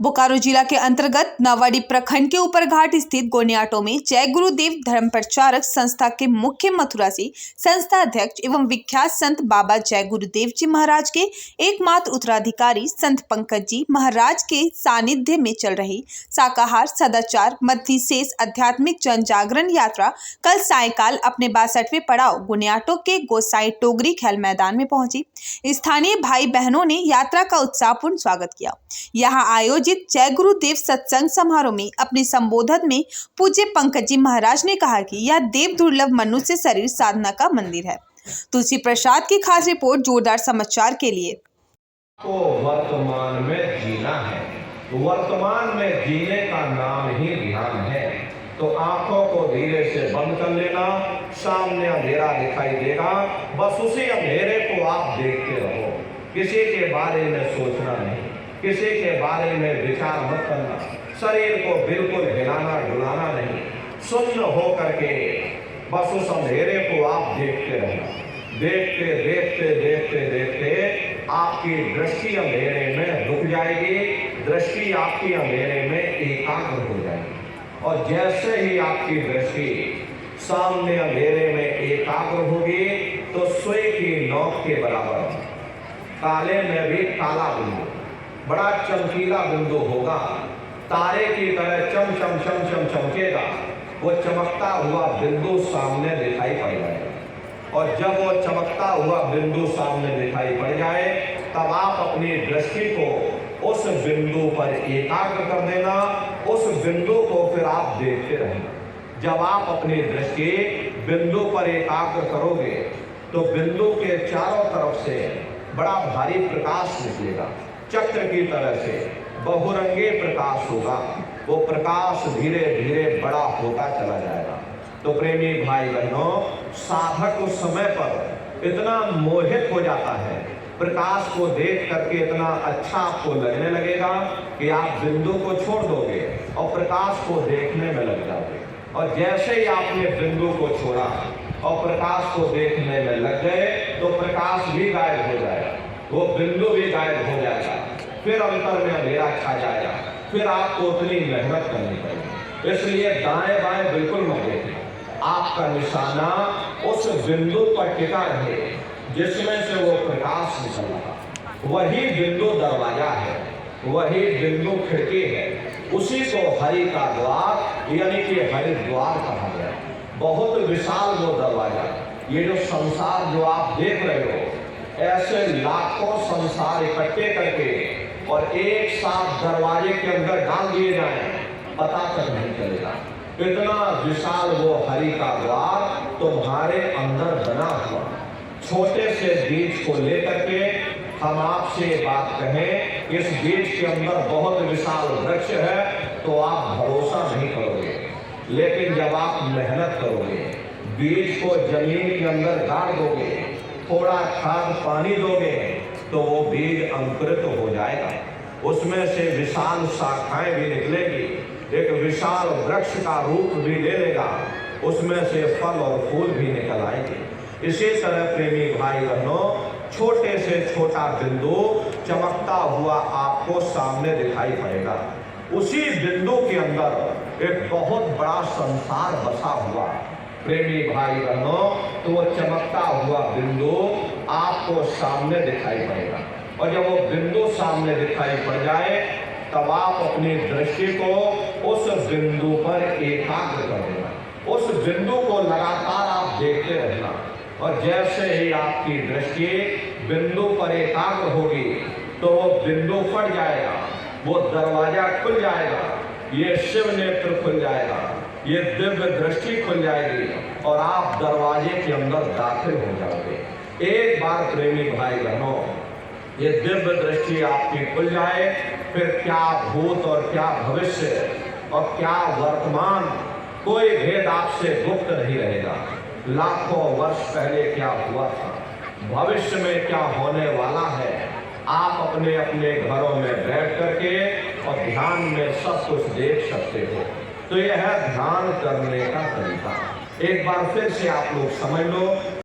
बोकारो जिला के अंतर्गत नावाडी प्रखंड के ऊपरघाट स्थित गोनियाटो में जय गुरुदेव धर्म प्रचारक संस्था के मुख्य मथुरा से संस्था अध्यक्ष एवं विख्यात संत बाबा जय गुरुदेव जी महाराज के एकमात्र उत्तराधिकारी संत पंकज जी महाराज के सानिध्य में चल रही शाकाहार सदाचार मध्य शेष आध्यात्मिक जन जागरण यात्रा कल सायकाल अपने 62वें पड़ाव गोनियाटो के गोसाई टोगरी खेल मैदान में पहुंची। स्थानीय भाई बहनों ने यात्रा का उत्साहपूर्ण स्वागत किया। यहाँ आयोजित जय गुरुदेव सत्संग समारोह में अपने संबोधन में पूज्य पंकज जी महाराज ने कहा कि यह देव दुर्लभ मनुष्य शरीर साधना का मंदिर है। तुलसी प्रसाद की खास रिपोर्ट जोरदार समाचार के लिए। तो वर्तमान में जीना है, वर्तमान में जीने का नाम ही ध्यान है। तो आंखों को धीरे से बंद कर लेना, सामने अंधेरा दिखाई देगा, बस उसी अंधेरे को आप देखते रहो। किसी के बारे में सोचना नहीं, किसी के बारे में विचार मत करना, शरीर को बिल्कुल हिलाना डुलाना नहीं, शून्य हो करके बस उस अंधेरे को आप देखते रहना। देखते देखते देखते देखते आपकी दृष्टि अंधेरे में रुक जाएगी, दृष्टि आपकी अंधेरे में एकाग्र हो जाएगी। और जैसे ही आपकी दृष्टि सामने अंधेरे में एकाग्र होगी तो सुई की नोक के बराबर काले में भी काला बिंदु, बड़ा चमकीला बिंदु होगा, तारे की तरह चम चम चम चम चमकेगा। वो चमकता हुआ बिंदु सामने दिखाई पड़ जाएगा। और जब वो चमकता हुआ बिंदु सामने दिखाई पड़ जाए तब आप अपनी दृष्टि को उस बिंदु पर एकाग्र कर देना, उस बिंदु को फिर आप देखते रहना। जब आप अपनी दृष्टि बिंदु पर एकाग्र करोगे तो बिंदु के चारों तरफ से बड़ा भारी प्रकाश निकलेगा, चक्र की तरह से बहुरंगे प्रकाश होगा। वो प्रकाश धीरे धीरे बड़ा होता चला जाएगा। तो प्रेमी भाई बहनों, साधक उस समय पर इतना मोहित हो जाता है, प्रकाश को देख करके इतना अच्छा आपको लगने लगेगा कि आप बिंदु को छोड़ दोगे और प्रकाश को देखने में लग जाओगे। और जैसे ही आपने बिंदु को छोड़ा और प्रकाश को देखने में लग गए तो प्रकाश भी गायब हो जाएगा, वो बिंदु भी गायब हो जाएगा, फिर अंतर में अंधेरा छा जाएगा, फिर आपको उतनी मेहनत करनी पड़ेगी। इसलिए दाएं बाएं बिल्कुल मत देखिए, आपका निशाना उस बिंदु पर टिका रहे जिसमें से वो प्रकाश निकल रहा। वही बिंदु दरवाजा है, वही बिंदु खिड़की है, उसी को हरि का द्वार यानी कि हरिद्वार कहा गया। बहुत विशाल वो दरवाजा, ये जो संसार जो आप देख रहे हो, ऐसे लाखों संसार इकट्ठे करके और एक साथ दरवाजे के अंदर डाल दिए जाएं, पता तक नहीं चलेगा। इतना विशाल वो हरि का द्वार तुम्हारे अंदर बना हुआ। छोटे से बीज को लेकर के हम आपसे बात कहें, इस बीज के अंदर बहुत विशाल वृक्ष है तो आप भरोसा नहीं करोगे। लेकिन जब आप मेहनत करोगे, बीज को जमीन के अंदर गाड़ दोगे, थोड़ा खाद पानी दोगे तो वो बीज अंकुरित हो जाएगा। उसमें से विशाल शाखाएं भी निकलेगी, एक विशाल वृक्ष का रूप भी ले लेगा, उसमें से फल और फूल भी निकल आएंगे। इसी तरह प्रेमी भाई बहनों, छोटे से छोटा बिंदु चमकता हुआ आपको सामने दिखाई पड़ेगा। उसी बिंदु के अंदर एक बहुत बड़ा संसार बसा हुआ। प्रेमी भाई बहनों, तो वो चमकता हुआ बिंदु आपको सामने दिखाई पड़ेगा। और जब वो बिंदु सामने दिखाई पड़ जाए तब आप अपनी दृष्टि को उस बिंदु पर एकाग्र कर देना, उस बिंदु को लगातार आप देखते रहना। और जैसे ही आपकी दृष्टि बिंदु पर एकाग्र होगी तो वो बिंदु फट जाएगा, वो दरवाजा खुल जाएगा, ये शिव नेत्र खुल जाएगा, ये दिव्य दृष्टि खुल जाएगी और आप दरवाजे के अंदर दाखिल हो जाओगे। एक बार प्रेमी भाई बहनों, ये दिव्य दृष्टि आपकी खुल जाए, फिर क्या भूत और क्या भविष्य और क्या वर्तमान, कोई भेद आपसे गुप्त नहीं रहेगा। लाखों वर्ष पहले क्या हुआ था, भविष्य में क्या होने वाला है, आप अपने अपने घरों में बैठ करके और ध्यान में सब कुछ देख सकते हो। तो यह है ध्यान करने का तरीका। एक बार फिर से आप लोग समझ लो।